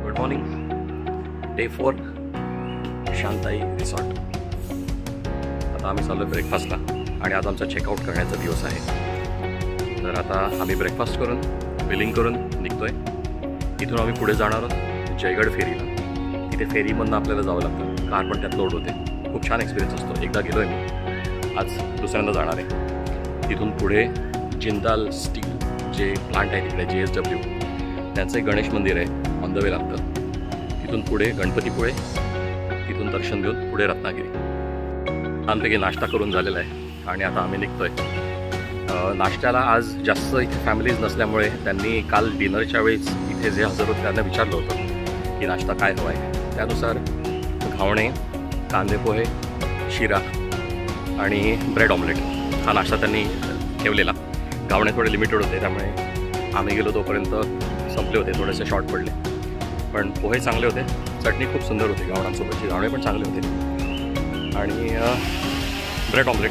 Good morning, day 4 Shantai resort. आता आम्ही चाललो ब्रेकफास्टला आणि आज आमचा चेकआउट करण्याचा दिवस आहे. तर आता आम्ही ब्रेकफास्ट करून बिलिंग करून निघतोय. इथून आम्ही पुढे जाणार आहोत जयगड फेरीला. तिथे फेरीमधून आपल्याला जावं लागतं, कार पण त्यात लोड होते. खूप छान एक्सपिरियन्स असतो. एकदा गेलो आहे मी, आज दुसऱ्यांदा जाणार आहे. तिथून पुढे जिंदाल स्टील जे प्लांट आहे तिकडे JSW, त्यांचं एक गणेश मंदिर आहे, ऑन द वे लागतं. तिथून पुढे गणपतीपुळे, तिथून दर्शन घेऊन पुढे रत्नागिरी. छानपैकी नाश्ता करून झालेला आहे आणि आता आम्ही निघतोय. नाश्त्याला आज जास्त इथे फॅमिलीज नसल्यामुळे त्यांनी काल डिनरच्या वेळेस इथे जे हजर होते त्यांना विचारलं होतं की नाश्ता काय हवा आहे. त्यानुसार घावणे, कांदे पोहे, शिरा आणि ब्रेड ऑमलेट हा नाश्ता त्यांनी ठेवलेला. घावणे थोडे लिमिटेड होते, त्यामुळे आम्ही गेलो तोपर्यंत संपले होते, थोडेसे शॉर्ट पडले. पण पोहे चांगले होते, चटणी खूप सुंदर होती घावणांसोबतची, घावणे पण चांगले होते आणि ब्रेड ऑमलेट.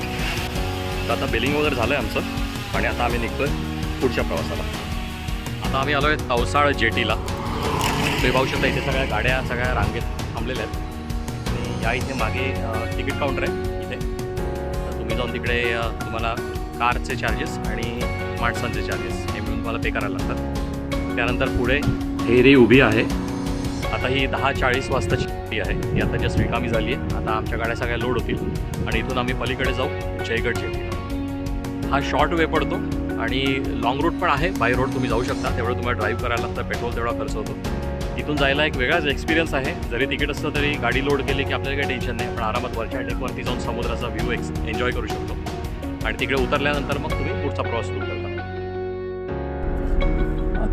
तर आता बिलिंग वगैरे झालं आहे आमचं आणि आता आम्ही निघतो आहे पुढच्या प्रवासाला. आता आम्ही आलो आहे तवसाळ जेटीला. तुम्ही पाहू शकता इथे सगळ्या गाड्या सगळ्या रांगेत थांबलेल्या आहेत आणि या इथे मागे तिकीट काउंटर आहे इथे. तर तुम्ही जाऊन तिकडे तुम्हाला कारचे चार्जेस आणि माणसांचे चार्जेस हे मिळून तुम्हाला पे करायला लागतात. त्यानंतर पुढे फेरी उभी आहे. आता ही 10:40 वाजताची फेरी आहे. ही आता जस्ट रिकामी झाली आहे. आता आमच्या गाड्या सगळ्या लोड होतील आणि इथून आम्ही पलीकडे जाऊ जयगड जेटीला. हा शॉर्ट वे पडतो आणि लॉंग रूट पण आहे. बाय रोड तुम्ही जाऊ शकता, तेवढं तुम्हाला ड्राईव्ह करायला लागतं, पेट्रोल तेवढा खर्च होतो. इथून जायला एक वेगळाच एक्सपिरियन्स आहे. जरी तिकीट असतं तरी गाडी लोड केली की आपल्याला काही टेन्शन नाही. पण आरामात वरच्या डेकवरती जाऊन समुद्राचा व्ह्यू एन्जॉय करू शकतो आणि तिकडे उतरल्यानंतर मग तुम्ही पुढचा प्रवास सुरू करता.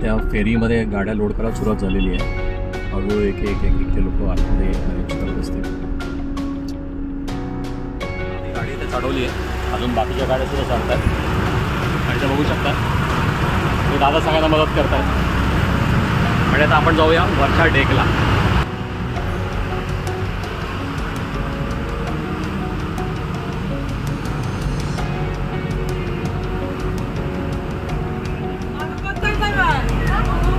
त्या फेरीमध्ये गाड्या लोड करायला सुरुवात झालेली आहे. हळूहळू एक ते लोक आतमध्ये अरेंज करत असतील. गाडी इथे चढवली आहे, अजून बाकीच्या गाड्या सुद्धा चढतात आणि ते बघू शकता ते दादा सगळ्यांना मदत करतात. आणि आता आपण जाऊया वरच्या डेकला.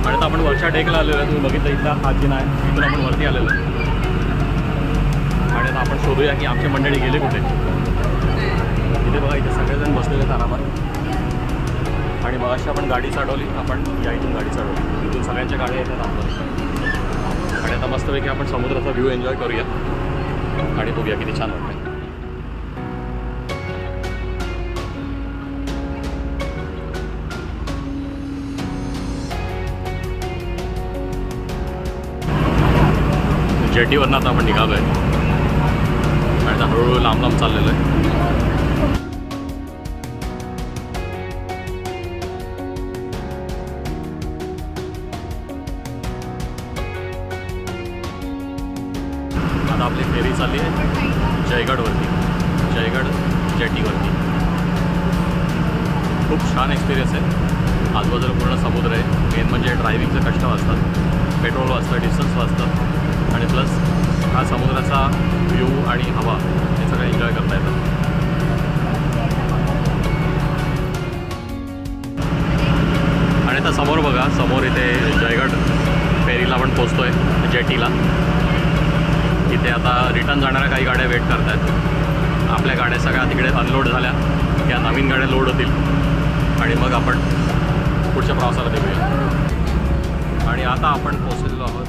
आणि आता आपण वरच्या डेकला आलेलो आहे. तुम्ही बघितलं इथला हा जिना आहे, इथून आपण वरती आलेलो आहे. आणि आता आपण शोधूया की आमची मंडळी गेले कुठे. इथे बघा, इथे सगळेजण बसलेले आहेत आरामात. आणि मग अशी आपण गाडी चढवली, आपण या इथून गाडी चढवली, इथून सगळ्यांच्या गाड्या येतात आपल्याला. आणि आता मस्तपैकी आपण समुद्राचा व्ह्यू एन्जॉय करूया आणि बघूया किती छान वाटतं. जेटीवरनं आता आपण निघालो आहे आणि आता हळूहळू लांब लांब चाललेलो आहे. आता आपली फेरी चालली आहे जयगडवरती, जयगड जेटीवरती. खूप छान एक्सपिरियन्स आहे. आजूबाजूला पूर्ण समुद्र आहे. मेन म्हणजे ड्रायव्हिंगचं कष्ट वाचतात, पेट्रोल वाचतं, डिस्टन्स वाचतं आणि प्लस हा समुद्राचा व्ह्यू आणि हवा हे सगळं एन्जॉय करता येतं. आणि आता समोर बघा, समोर इथे जयगड फेरीला आपण पोचतो आहे जेटीला. इथे आता रिटर्न जाणाऱ्या काही गाड्या वेट करत आहेत. आपल्या गाड्या सगळ्या तिकडे अनलोड झाल्या, या नवीन गाड्या लोड होतील आणि मग आपण पुढच्या प्रवासाला निघूया. आणि आता आपण पोचलेलो आहोत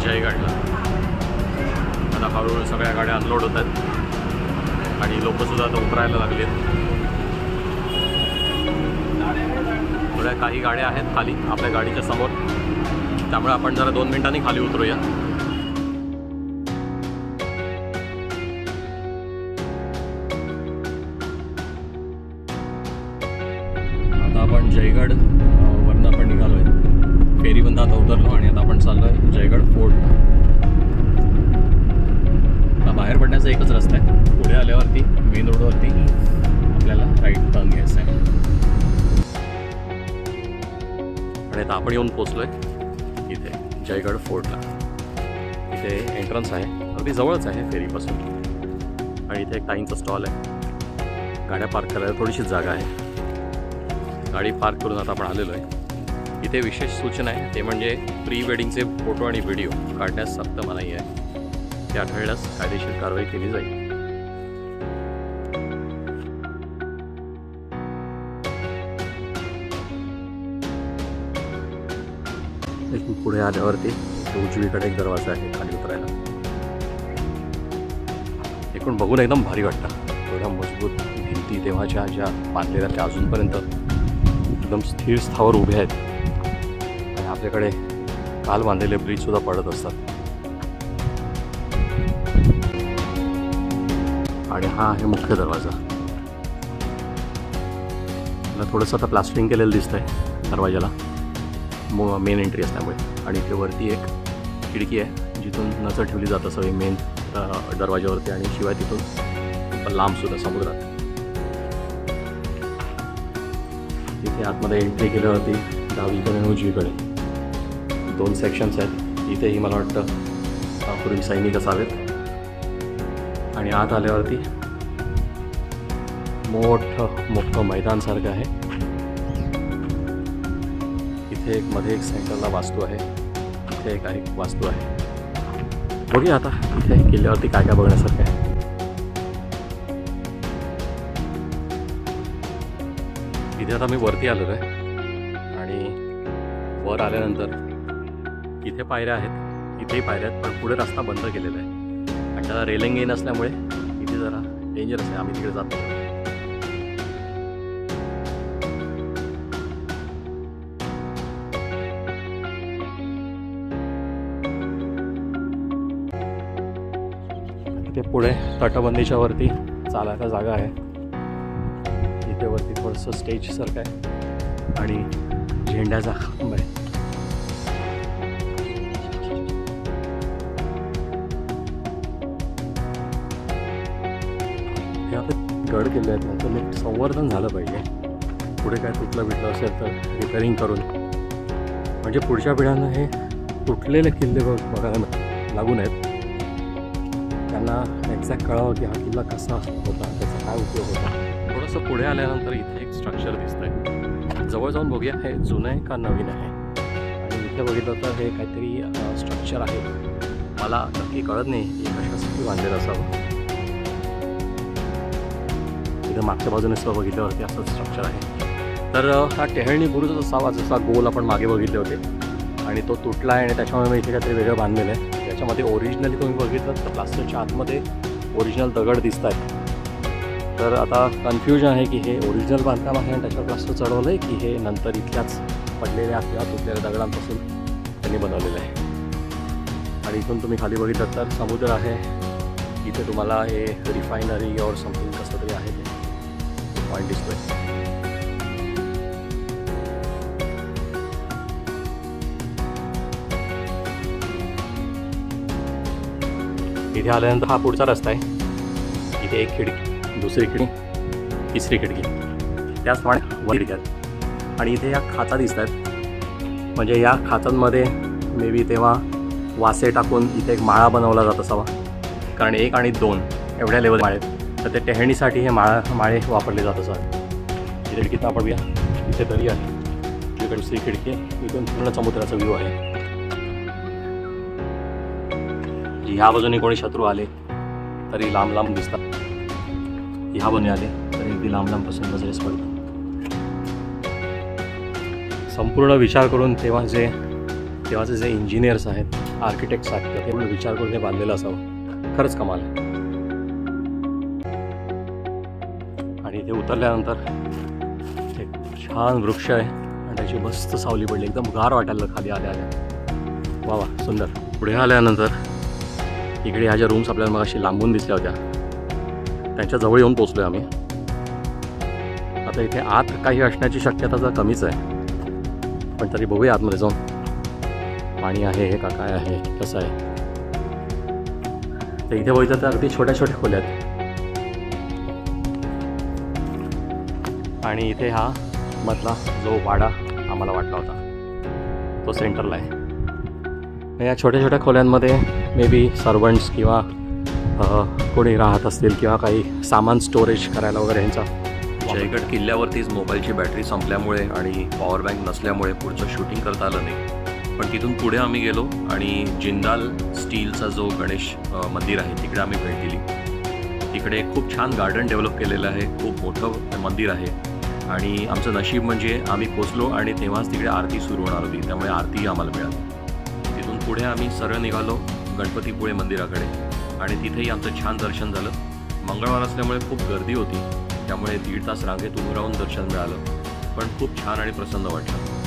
जयगडला. आता हळूहळू सगळ्या गाड्या अनलोड होत आहेत आणि लोकंसुद्धा आता उतरायला लागली आहेत. थोड्या काही गाड्या आहेत खाली आपल्या गाडीच्या समोर, त्यामुळे आपण जरा 2 मिनिटांनी खाली उतरूया. आता आपण जयगड वरनं आपण निघालो आहे. फेरीबंद आता उतरलो आणि आता आपण चाललो आहे जयगड फोर्ट. आता बाहेर पडण्याचा एकच रस्ता आहे. पुढे आल्यावरती मेन रोडवरती आपल्याला राईट टर्न घ्यायचा आहे. आणि आता आपण येऊन पोचलो आहे इथे जयगड फोर्टला. इथे एंट्रन्स आहे, अगदी जवळच आहे फेरीपासून. आणि इथे एक ताईंचा स्टॉल आहे. गाड्या पार्क करायला थोडीशी जागा आहे. गाडी पार्क करून आता आपण आलेलो आहे इथे विशेष सूचना आहे, ते म्हणजे प्री वेडिंगचे फोटो आणि व्हिडिओ काढण्यास सक्त मनाई आहे. ते आढळल्यास कायदेशीर कारवाई केली जाईल. पुढे आल्यावरती उजवीकडे एक दरवाजा आहे खाली उतरायला. एकूण बघून एकदम भारी वाटतं. एवढ्या मजबूत भिंती तेव्हाच्या ज्या बांधलेल्या त्या अजूनपर्यंत एकदम स्थिर स्थावर उभे आहेत. आणि आपल्याकडे काल बांधलेले ब्रिजसुद्धा पडत असतात. आणि हा आहे मुख्य दरवाजा. मला थोडंसं आता प्लास्टरिंग केलेलं दिसतंय दरवाजाला, मेन एंट्री असल्यामुळे. आणि इथे वरती एक खिडकी आहे जिथून नजर ठेवली जातं सगळी मेन दरवाजावरती, आणि शिवाय तिथून लांबसुद्धा समुद्रात. इथे आतमध्ये एंट्री केल्यावरती डावीकडे आणि उजवीकडे 2 सेक्शन्स आहेत. इथेही मला वाटतं पूर्वी सैनिक असावेत. आणि आत आल्यावरती मोठं मैदानसारखं आहे. इथे एक मध्ये एक सेंटरला वास्तू आहे, इथे एक आहे वास्तू आहे. बघूया आता इथे किल्ल्यावरती काय काय बघण्यासारखं आहे. इथे आता मी वरती आलेलो आहे. आणि वर आल्यानंतर इथे पायऱ्या आहेत, इथेही पायऱ्या आहेत, पण पुढे रस्ता बंद केलेला आहे. आणि त्याला रेलिंग येईन असल्यामुळे इथे जरा डेंजरस आहे. आम्ही तिकडे जातो. इथे पुढे तटबंदीच्या वरती चालायला जागा आहे. इथे वरती थोडंसं स्टेज सारखं आहे आणि झेंड्याचा खांब आहे. हे आता गड किल्ले आहेत, त्यांचं नीट संवर्धन झालं पाहिजे. पुढे काय तुटलं बिटलं असेल तर रिपेअरिंग करून, म्हणजे पुढच्या पिढ्यांना हे तुटलेले किल्ले बघायला लागून आहेत. त्यांना एक्झॅक्ट कळावं की हा किल्ला कसा होता, त्याचा काय उपयोग होता. थोडंसं पुढे आल्यानंतर इथे एक स्ट्रक्चर दिसतं आहे. जवळ जाऊन बघूया हे जुनं आहे का नवीन आहे. आणि इथे बघितलं तर हे काहीतरी स्ट्रक्चर आहे. मला नक्की कळत नाही की कशासाठी बांधलेलं असावं. इथं मागच्या बाजूने सुद्धा बघितल्यावरती असं स्ट्रक्चर आहे. तर हा टेहळणी बुरुज असावा जसा गोल आपण मागे बघितले होते, आणि तो तुटला आहे. आणि त्याच्यामुळे इथे काहीतरी वेगळं बांधलेलं आहे. त्याच्यामध्ये ओरिजिनली तुम्ही बघितलं तर प्लास्टरच्या आतमध्ये ओरिजिनल दगड दिसत आहेत. तर आता कन्फ्युजन आहे की हे ओरिजिनल बांधकाम आहे आणि त्याच्यावर प्लास्टर चढवलं आहे, की हे नंतर इथल्याच पडलेल्या किंवा तुटलेल्या दगडांपासून त्यांनी बनवलेलं आहे. आणि इथून तुम्ही खाली बघितलं तर समुद्र आहे. इथे तुम्हाला हे रिफायनरी और समथिंग कसं तरी आहे ते पॉईंट दिसतोय. इथे आल्यानंतर हा पुढचा रस्ता आहे. इथे एक खिडकी, दुसरी खिडकी, तिसरी खिडकी, त्याचप्रमाणे वर खिडक्यात. आणि इथे या खाचा दिसत आहेत. म्हणजे या खाचांमध्ये मे बी तेव्हा वासे टाकून इथे एक माळा बनवला जात असावा, कारण 1 आणि 2 एवढ्या लेवल माळे आहेत. तर ते टेहळणीसाठी हे माळे वापरले जात असावे. इथे खिडकीत आपण या, इथे दरी आहे. इकडे दुसरी खिडकी, इथून पूर्ण समुद्राचा व्ह्यू आहे. ह्या बाजूने कोणी शत्रू आले तरी लांब लांब दिसतात, ह्या बाजूने आले तरी अगदी लांब लांबपासून नजरेस पडतात. संपूर्ण विचार करून तेव्हाचे जे इंजिनियर्स आहेत, आर्किटेक्ट्स आहेत, ते पूर्ण विचार करून हे बांधलेलं असावं. खरंच कमाल आहे. आणि इथे उतरल्यानंतर एक छान वृक्ष आहे आणि त्याची मस्त सावली पडली. एकदम गार वाटायला खाली आल्या आल्या. वा वा, सुंदर. पुढे आल्यानंतर इकडे ह्या ज्या रूम्स आपल्याला मग अशी लांबून दिसल्या होत्या, त्यांच्या जवळ येऊन पोचलो आहे आम्ही. आता इथे आत काही असण्याची शक्यता तर कमीच आहे, पण तरी बघूया आतमध्ये जाऊन पाणी आहे हे का काय आहे कसं आहे. तर इथे बघितलं तर अगदी छोट्या छोट्या खोल्या आहेत. आणि इथे हा मधला जो वाडा आम्हाला वाटला होता तो सेंटरला आहे. या छोट्या छोट्या खोल्यांमध्ये मे बी सर्वंट्स किंवा कोणी राहत असतील किंवा काही सामान स्टोरेज करायला वगैरे ह्यांचा जयगड किल्ल्यावरतीच मोबाईलची बॅटरी संपल्यामुळे आणि पॉवर बँक नसल्यामुळे पुढचं शूटिंग करता आलं नाही। पण तिथून पुढे आम्ही गेलो आणि जिंदाल स्टीलचा जो गणेश मंदिर आहे तिकडे आम्ही भेट दिली। तिकडे खूप छान गार्डन डेव्हलप केलेलं आहे, खूप मोठं मंदिर आहे आणि आमचं नशीब म्हणजे आम्ही पोचलो आणि तेव्हाच तिकडे आरती सुरू होणार होती, त्यामुळे आरतीही आम्हाला मिळाली। तिथून पुढे आम्ही सरळ निघालो गणपतीपुळे मंदिराकडे आणि तिथेही आमचं छान दर्शन झालं। मंगळवार असल्यामुळे खूप गर्दी होती, त्यामुळे 1.5 तास रांगेत उभं राहून दर्शन मिळालं, पण खूप छान आणि प्रसन्न वाटलं।